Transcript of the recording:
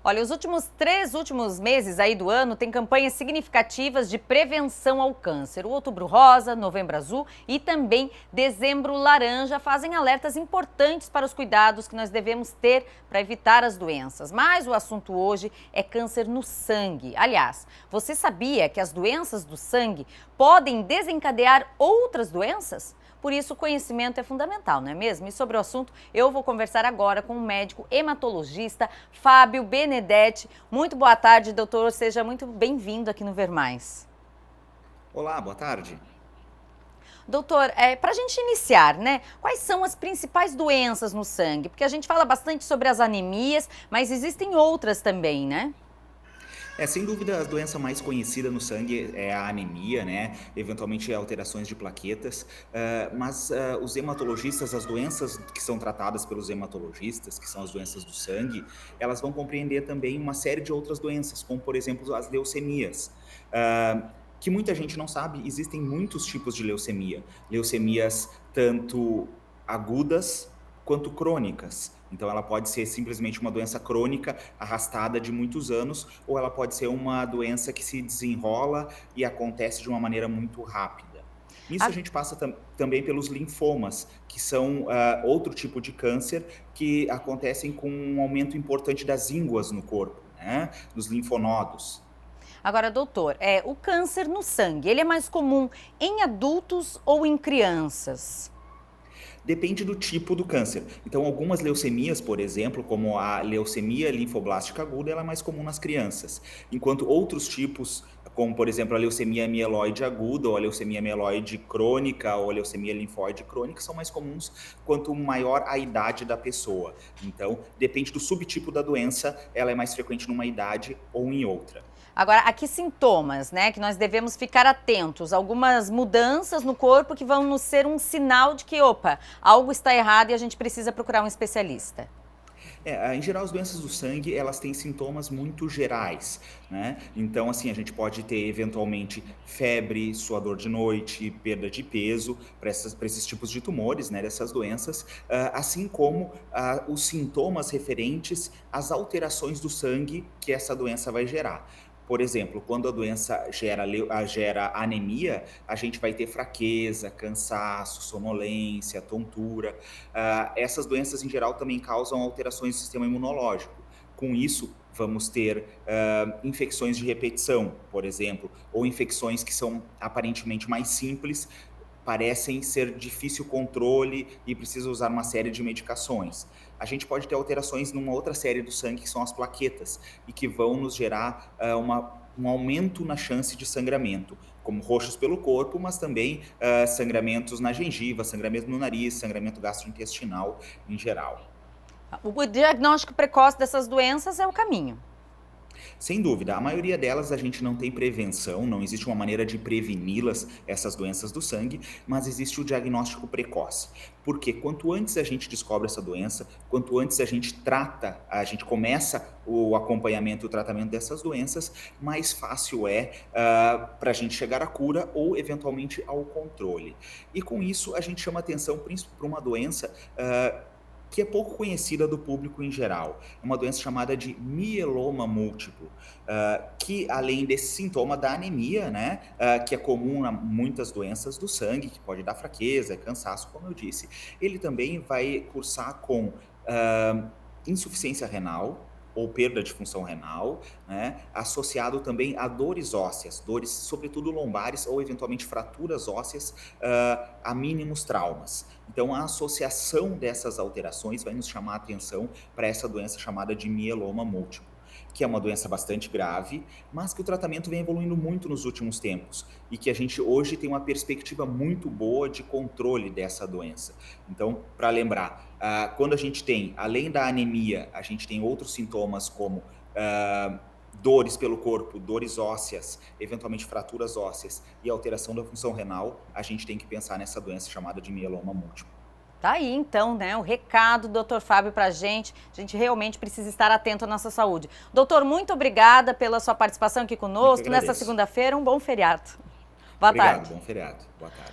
Olha, os três últimos meses aí do ano tem campanhas significativas de prevenção ao câncer. O Outubro Rosa, Novembro Azul e também Dezembro Laranja fazem alertas importantes para os cuidados que nós devemos ter para evitar as doenças. Mas o assunto hoje é câncer no sangue. Aliás, você sabia que as doenças do sangue podem desencadear outras doenças? Por isso, o conhecimento é fundamental, não é mesmo? E sobre o assunto, eu vou conversar agora com o médico hematologista Fábio Benedetti. Muito boa tarde, doutor. Seja muito bem-vindo aqui no Ver Mais. Olá, boa tarde. Doutor, para a gente iniciar, né? Quais são as principais doenças no sangue? Porque a gente fala bastante sobre as anemias, mas existem outras também, né? Sem dúvida, a doença mais conhecida no sangue é a anemia, né? Eventualmente alterações de plaquetas, mas os hematologistas, as doenças que são tratadas pelos hematologistas, que são as doenças do sangue, elas vão compreender também uma série de outras doenças, como por exemplo as leucemias. Que muita gente não sabe, existem muitos tipos de leucemia. Leucemias tanto agudas quanto crônicas. Então, ela pode ser simplesmente uma doença crônica arrastada de muitos anos, ou ela pode ser uma doença que se desenrola e acontece de uma maneira muito rápida. Nisso, a gente passa também pelos linfomas, que são outro tipo de câncer que acontecem com um aumento importante das ínguas no corpo, né? Dos linfonodos. Agora, doutor, o câncer no sangue, ele é mais comum em adultos ou em crianças? Depende do tipo do câncer. Então, algumas leucemias, por exemplo, como a leucemia linfoblástica aguda, ela é mais comum nas crianças, enquanto outros tipos, como por exemplo a leucemia mieloide aguda, ou a leucemia mieloide crônica, ou a leucemia linfóide crônica, são mais comuns quanto maior a idade da pessoa. Então, depende do subtipo da doença, ela é mais frequente numa idade ou em outra. Agora, aqui sintomas, né, que nós devemos ficar atentos. Algumas mudanças no corpo que vão nos ser um sinal de que, opa, algo está errado e a gente precisa procurar um especialista. Em geral, as doenças do sangue, elas têm sintomas muito gerais, né? Então, assim, a gente pode ter, eventualmente, febre, suador de noite, perda de peso, para esses tipos de tumores, né, dessas doenças, assim como os sintomas referentes às alterações do sangue que essa doença vai gerar. Por exemplo, quando a doença gera anemia, a gente vai ter fraqueza, cansaço, sonolência, tontura. Essas doenças, em geral, também causam alterações do sistema imunológico. Com isso, vamos ter infecções de repetição, por exemplo, ou infecções que são aparentemente mais simples, parecem ser difícil controle e precisa usar uma série de medicações. A gente pode ter alterações numa outra série do sangue, que são as plaquetas, e que vão nos gerar um aumento na chance de sangramento, como roxos pelo corpo, mas também sangramentos na gengiva, sangramento no nariz, sangramento gastrointestinal em geral. O diagnóstico precoce dessas doenças é o caminho. Sem dúvida, a maioria delas a gente não tem prevenção, não existe uma maneira de preveni-las, essas doenças do sangue, mas existe o diagnóstico precoce. Porque quanto antes a gente descobre essa doença, quanto antes a gente trata, a gente começa o acompanhamento e o tratamento dessas doenças, mais fácil é para a gente chegar à cura ou eventualmente ao controle. E com isso a gente chama atenção para uma doença que é pouco conhecida do público em geral. É uma doença chamada de mieloma múltiplo, que além desse sintoma da anemia, né, que é comum a muitas doenças do sangue, que pode dar fraqueza, cansaço, como eu disse, ele também vai cursar com insuficiência renal, ou perda de função renal, né, associado também a dores ósseas, dores sobretudo lombares ou eventualmente fraturas ósseas, a mínimos traumas. Então, a associação dessas alterações vai nos chamar a atenção para essa doença chamada de mieloma múltiplo, que é uma doença bastante grave, mas que o tratamento vem evoluindo muito nos últimos tempos e que a gente hoje tem uma perspectiva muito boa de controle dessa doença. Então, para lembrar, quando a gente tem, além da anemia, a gente tem outros sintomas como dores pelo corpo, dores ósseas, eventualmente fraturas ósseas e alteração da função renal, a gente tem que pensar nessa doença chamada de mieloma múltiplo. Tá aí, então, né, o recado do Dr. Fábio pra gente. A gente realmente precisa estar atento à nossa saúde. Doutor, muito obrigada pela sua participação aqui Eu que conosco. Nesta agradeço. segunda-feira, um bom feriado. Boa Obrigado, tarde. bom feriado. Boa tarde.